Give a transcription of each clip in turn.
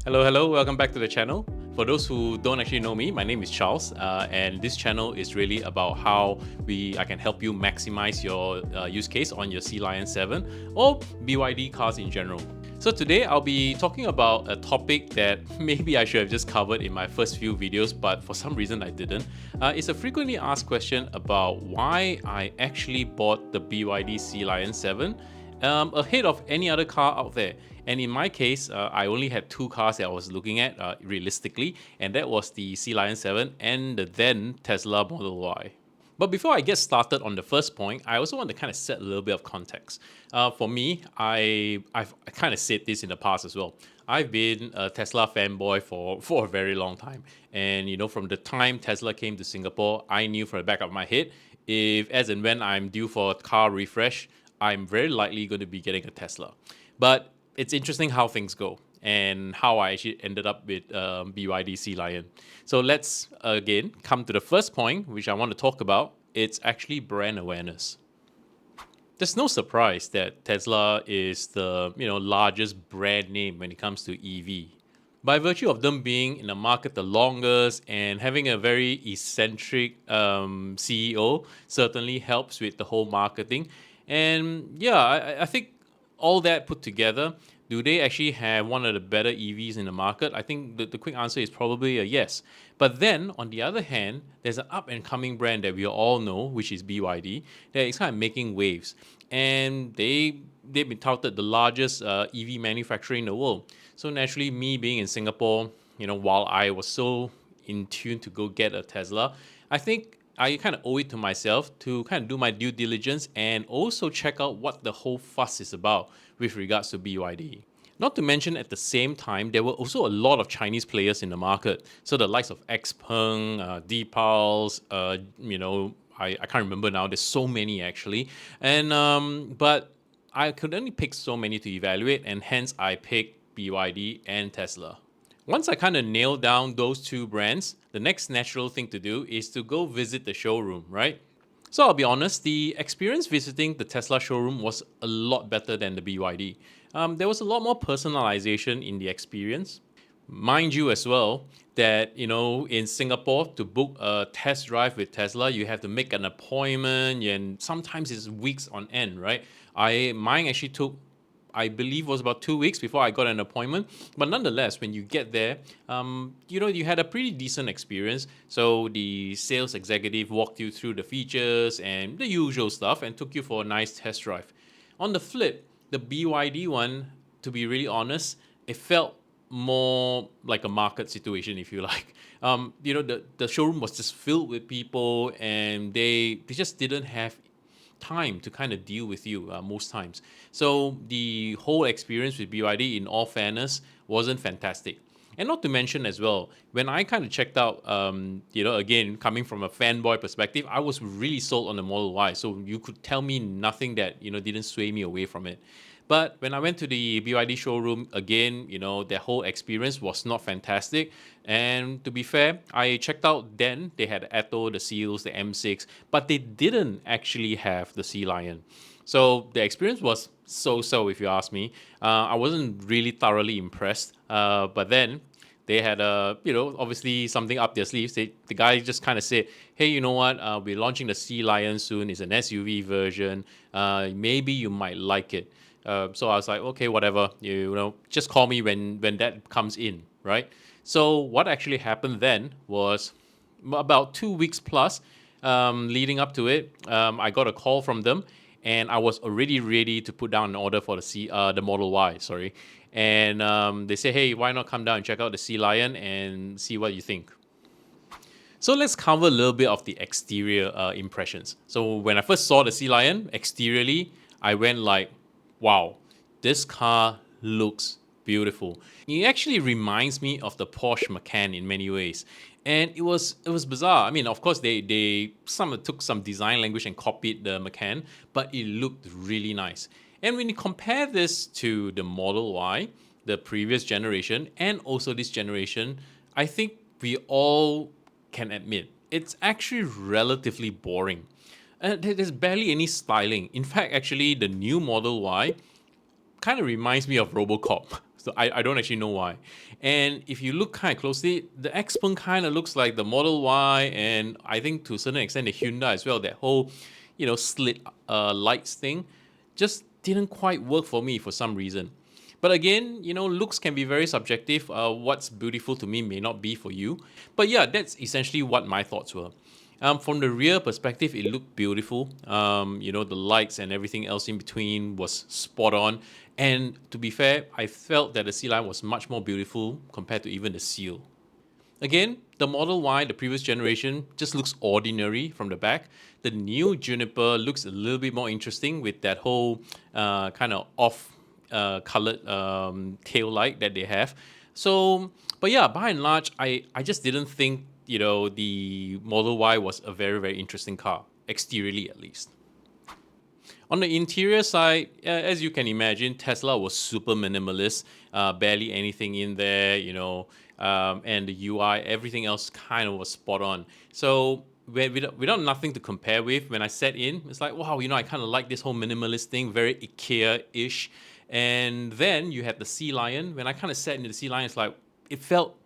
Hello, welcome back to the channel. For those who don't actually know me, my name is Charles, and this channel is really about how I can help you maximize your use case on your Sealion 7 or BYD cars in general. So today I'll be talking about a topic that maybe I should have just covered in my first few videos, but for some reason I didn't. It's a frequently asked question about why I actually bought the BYD Sealion 7 ahead of any other car out there. And in my case, I only had two cars that I was looking at realistically, and that was the Sealion 7 and the then Tesla Model Y. But before I get started on the first point, I also want to kind of set a little bit of context. For me, I've kind of said this in the past as well. I've been a Tesla fanboy for a very long time. And, from the time Tesla came to Singapore, I knew from the back of my head, if as and when I'm due for a car refresh, I'm very likely going to be getting a Tesla. But it's interesting how things go and how I actually ended up with BYD Sealion. So let's again come to the first point, which I want to talk about. It's actually brand awareness. There's no surprise that Tesla is the largest brand name when it comes to EV. By virtue of them being in the market the longest and having a very eccentric CEO, certainly helps with the whole marketing. And yeah, I think all that put together, do they actually have one of the better EVs in the market? I think the quick answer is probably a yes. But then, on the other hand, there's an up and coming brand that we all know, which is BYD, that is kind of making waves. And they've been touted the largest EV manufacturer in the world. So naturally, me being in Singapore, while I was so in tune to go get a Tesla, I think I kind of owe it to myself to kind of do my due diligence and also check out what the whole fuss is about with regards to BYD. Not to mention, at the same time, there were also a lot of Chinese players in the market. So the likes of Xpeng, Dpals, I can't remember now. There's so many actually, and but I could only pick so many to evaluate, and hence I picked BYD and Tesla. Once I kind of nailed down those two brands, the next natural thing to do is to go visit the showroom, right? So I'll be honest, the experience visiting the Tesla showroom was a lot better than the BYD. There was a lot more personalization in the experience. Mind you, as well, that in Singapore, to book a test drive with Tesla, you have to make an appointment, and sometimes it's weeks on end, right? Mine actually took, I believe, was about 2 weeks before I got an appointment. But nonetheless, when you get there, you had a pretty decent experience. So the sales executive walked you through the features and the usual stuff and took you for a nice test drive. On the flip, the BYD one, to be really honest, it felt more like a market situation, if you like. The showroom was just filled with people, and they just didn't have time to kind of deal with you most times. So the whole experience with BYD, in all fairness, wasn't fantastic. And not to mention as well, when I kind of checked out, again, coming from a fanboy perspective, I was really sold on the Model Y. So you could tell me nothing that, didn't sway me away from it. But when I went to the BYD showroom again, their whole experience was not fantastic. And to be fair, I checked out then. They had Atto, the Seals, the M6, but they didn't actually have the Sealion. So the experience was so, if you ask me. I wasn't really thoroughly impressed. But then they had obviously something up their sleeves. The guy just kind of said, hey, you know what? We're launching the Sealion soon. It's an SUV version. Maybe you might like it. So I was like, okay, whatever. Just call me when that comes in, right? So what actually happened then was about 2 weeks plus leading up to it. I got a call from them, and I was already ready to put down an order for the Model Y. Sorry, and they say, hey, why not come down and check out the Sealion and see what you think. So let's cover a little bit of the exterior impressions. So when I first saw the Sealion exteriorly, I went like, wow, this car looks beautiful. It actually reminds me of the Porsche Macan in many ways. And it was bizarre. I mean, of course, they took some design language and copied the Macan, but it looked really nice. And when you compare this to the Model Y, the previous generation, and also this generation, I think we all can admit it's actually relatively boring. There's barely any styling. In fact, actually, the new Model Y kind of reminds me of RoboCop. I don't actually know why. And if you look kind of closely, the Xpeng kind of looks like the Model Y, and I think to a certain extent the Hyundai as well. That whole, slit lights thing just didn't quite work for me for some reason. But again, looks can be very subjective. What's beautiful to me may not be for you. But yeah, that's essentially what my thoughts were. From the rear perspective, it looked beautiful. The lights and everything else in between was spot on. And to be fair, I felt that the Sealion was much more beautiful compared to even the Seal. Again, the Model Y, the previous generation, just looks ordinary from the back. The new Juniper looks a little bit more interesting with that whole kind of off colored tail light that they have. So, but yeah, by and large, I just didn't think, the Model Y was a very, very interesting car, exteriorly at least. On the interior side, as you can imagine, Tesla was super minimalist, barely anything in there, and the UI, everything else kind of was spot on. So without nothing to compare with, when I sat in, it's like, wow, I kind of like this whole minimalist thing, very IKEA-ish. And then you had the Sealion. When I kind of sat in the Sealion, it's like, it felt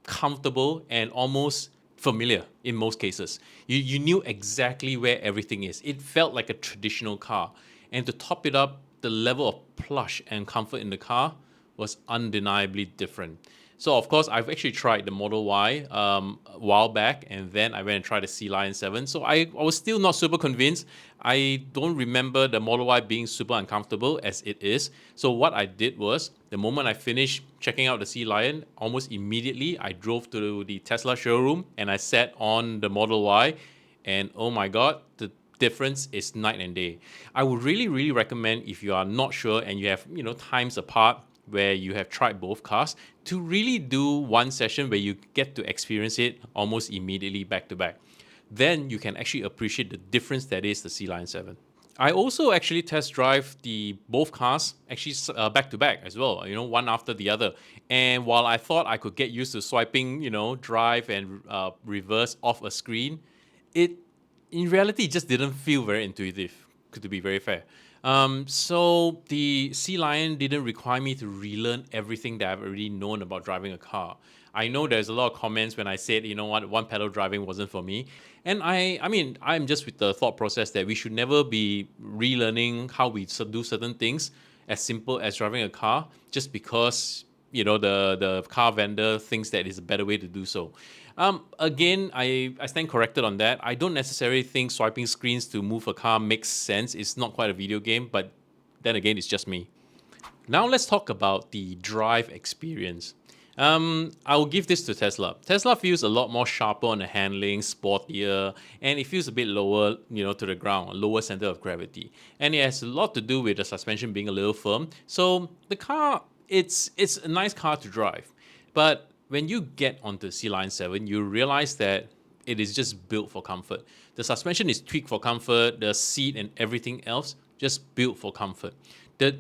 comfortable and almost familiar in most cases. You knew exactly where everything is. It felt like a traditional car. And to top it up, the level of plush and comfort in the car was undeniably different. So of course, I've actually tried the Model Y a while back, and then I went and tried the Sealion 7. So I was still not super convinced. I don't remember the Model Y being super uncomfortable as it is. So what I did was, the moment I finished checking out the Sealion, almost immediately I drove to the Tesla showroom and I sat on the Model Y, and oh my god, the difference is night and day. I would really, really recommend, if you are not sure and you have, times apart where you have tried both cars, to really do one session where you get to experience it almost immediately back to back. Then you can actually appreciate the difference that is the Sealion 7. I also actually test drive the both cars actually back to back as well, one after the other. And while I thought I could get used to swiping, drive and reverse off a screen, it in reality just didn't feel very intuitive, to be very fair. So the Sealion didn't require me to relearn everything that I've already known about driving a car. I know there's a lot of comments when I said, what, one pedal driving wasn't for me. And I mean, I'm just with the thought process that we should never be relearning how we do certain things as simple as driving a car just because, the car vendor thinks that is a better way to do so. Again, I stand corrected on that. I don't necessarily think swiping screens to move a car makes sense. It's not quite a video game, but then again, it's just me. Now let's talk about the drive experience. I'll give this to Tesla. Tesla feels a lot more sharper on the handling, sportier, and it feels a bit lower, to the ground, lower center of gravity. And it has a lot to do with the suspension being a little firm. So the car, it's a nice car to drive. But when you get onto the Sealion 7, you realize that it is just built for comfort. The suspension is tweaked for comfort, the seat and everything else just built for comfort. The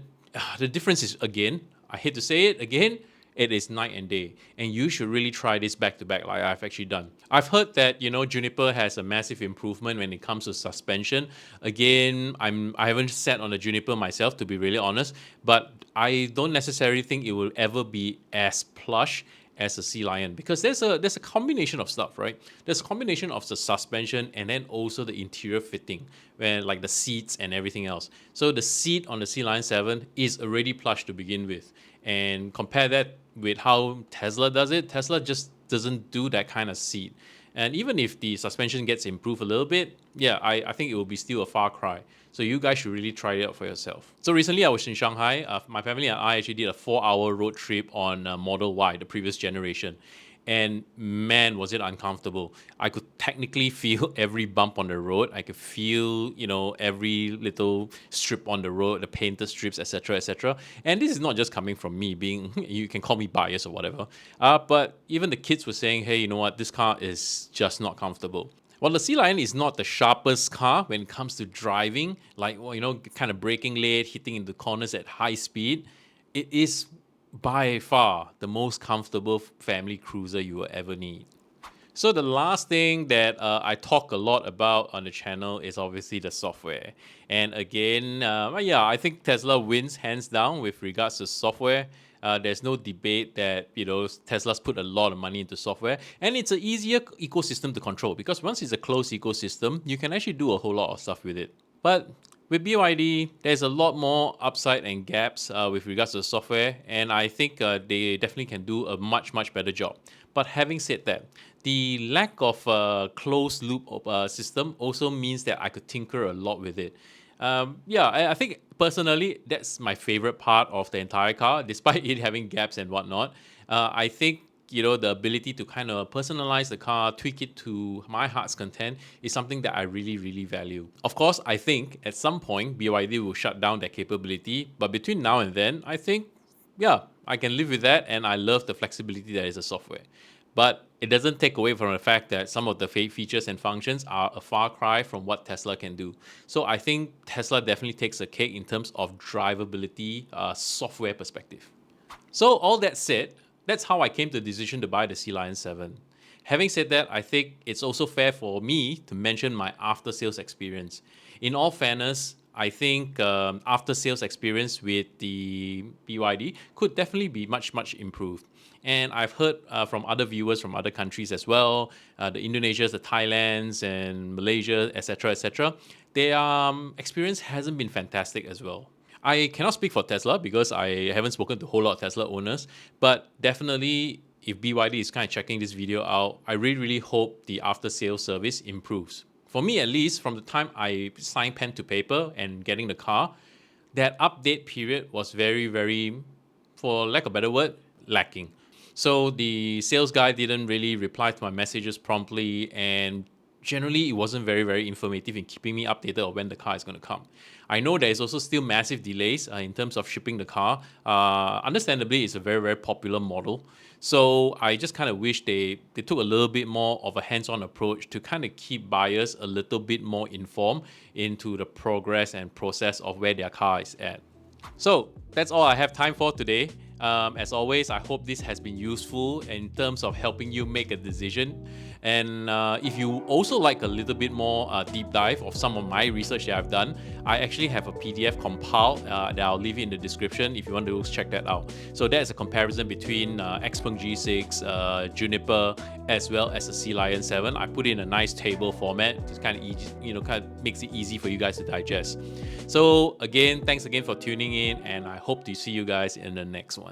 difference is, again, I hate to say it again, it is night and day. And you should really try this back to back like I've actually done. I've heard that, Juniper has a massive improvement when it comes to suspension. Again, I haven't sat on a Juniper myself, to be really honest, but I don't necessarily think it will ever be as plush as a Sealion, because there's a combination of stuff, right? There's a combination of the suspension and then also the interior fitting, where like the seats and everything else. So the seat on the Sealion 7 is already plush to begin with, and compare that with how Tesla does it. Tesla just doesn't do that kind of seat. And even if the suspension gets improved a little bit, yeah, I think it will be still a far cry. So you guys should really try it out for yourself. So recently I was in Shanghai. My family and I actually did a 4-hour road trip on Model Y, the previous generation. And man, was it uncomfortable. I could technically feel every bump on the road. I could feel, every little strip on the road, the painted strips, etc., etc. And this is not just coming from me being, you can call me biased or whatever. But even the kids were saying, hey, you know what, this car is just not comfortable. While the Sealion is not the sharpest car when it comes to driving, like, kind of braking late, hitting into corners at high speed, it is by far the most comfortable family cruiser you will ever need. So the last thing that I talk a lot about on the channel is obviously the software. And again, yeah, I think Tesla wins hands down with regards to software. There's no debate that, Tesla's put a lot of money into software, and it's an easier ecosystem to control because once it's a closed ecosystem, you can actually do a whole lot of stuff with it. But with BYD, there's a lot more upside and gaps with regards to the software, and I think they definitely can do a much, much better job. But having said that, the lack of closed loop system also means that I could tinker a lot with it. Yeah, I think personally that's my favorite part of the entire car, despite it having gaps and whatnot. I think the ability to kind of personalize the car, tweak it to my heart's content is something that I really, really value. Of course, I think at some point BYD will shut down that capability, but between now and then, I think, yeah, I can live with that, and I love the flexibility that is the software. But it doesn't take away from the fact that some of the features and functions are a far cry from what Tesla can do. So I think Tesla definitely takes a cake in terms of drivability, software perspective. So all that said, that's how I came to the decision to buy the Sealion 7. Having said that, I think it's also fair for me to mention my after-sales experience. In all fairness, I think after-sales experience with the BYD could definitely be much, much improved. And I've heard from other viewers from other countries as well, the Indonesias, the Thailands, and Malaysia, etc., their experience hasn't been fantastic as well. I cannot speak for Tesla because I haven't spoken to a whole lot of Tesla owners, but definitely if BYD is kind of checking this video out, I really, really hope the after-sales service improves. For me, at least, from the time I signed pen to paper and getting the car, that update period was very, very, for lack of a better word, lacking. So the sales guy didn't really reply to my messages promptly, and generally it wasn't very, very informative in keeping me updated on when the car is going to come. I know there is also still massive delays in terms of shipping the car. Understandably, it's a very, very popular model. So I just kind of wish they took a little bit more of a hands-on approach to kind of keep buyers a little bit more informed into the progress and process of where their car is at. So that's all I have time for today. As always, I hope this has been useful in terms of helping you make a decision. And if you also like a little bit more deep dive of some of my research that I've done, I actually have a PDF compiled that I'll leave it in the description if you want to check that out. So that's a comparison between Xpeng G6, Juniper, as well as the Sealion 7. I put it in a nice table format. It's kind of easy, kind of makes it easy for you guys to digest. So again, thanks again for tuning in, and I hope to see you guys in the next one.